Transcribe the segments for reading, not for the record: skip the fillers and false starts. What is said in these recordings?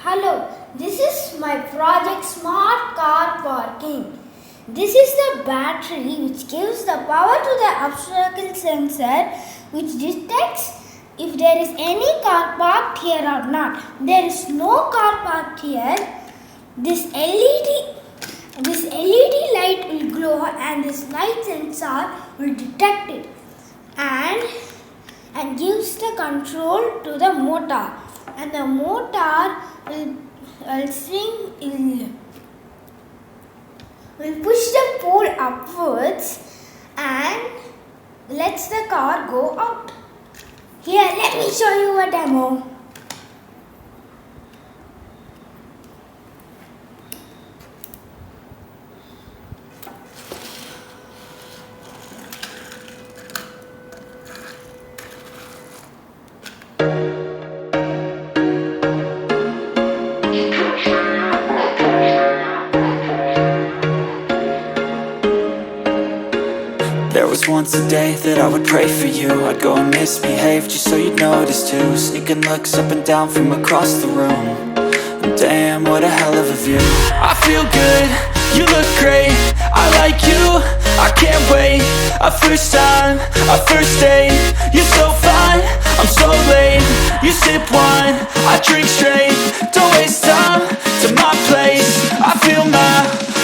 Hello, this is my project Smart Car Parking. This is the battery which gives the power to the obstacle sensor which detects if there is any car parked here or not. There is no car parked here. This LED light will glow and this light sensor will detect it and gives the control to the motor, and the motor will push the pole upwards and lets the car go out. Here, let me show you a demo. There was once a day that I would pray for you. I'd go and misbehave just so you'd notice too. Sneaking looks up and down from across the room. And damn, what a hell of a view. I feel good, you look great, I like you, I can't wait. A first time, a first date. You're so fine, I'm so late. You sip wine, I drink straight. Don't waste time to my place. I feel my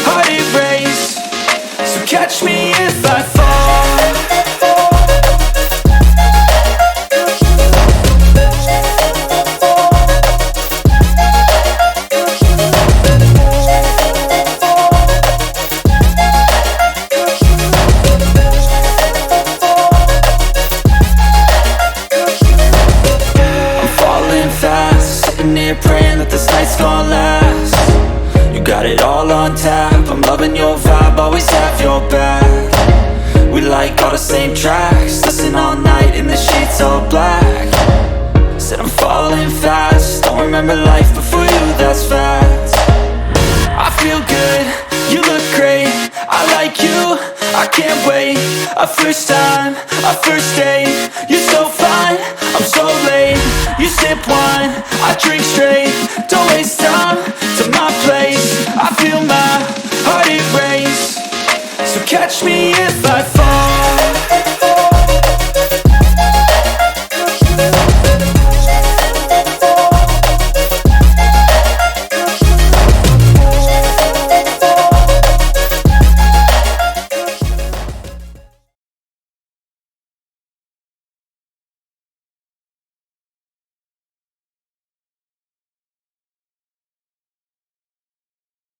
heart erase. So catch me if I fall. I'm falling fast, sitting here praying that this night's gonna last. You got it all on tap, I'm loving your vibe, always have your back. We like all the same tracks, listen all night in the sheets all black. Said I'm falling fast, don't remember life before you, that's fact. I feel good, you look great, I like you, I can't wait. A first time, a first date. You're so fine, I'm so late. You sip wine, I drink straight. Don't waste time to my place. I feel my heart erase. So catch me if I fall.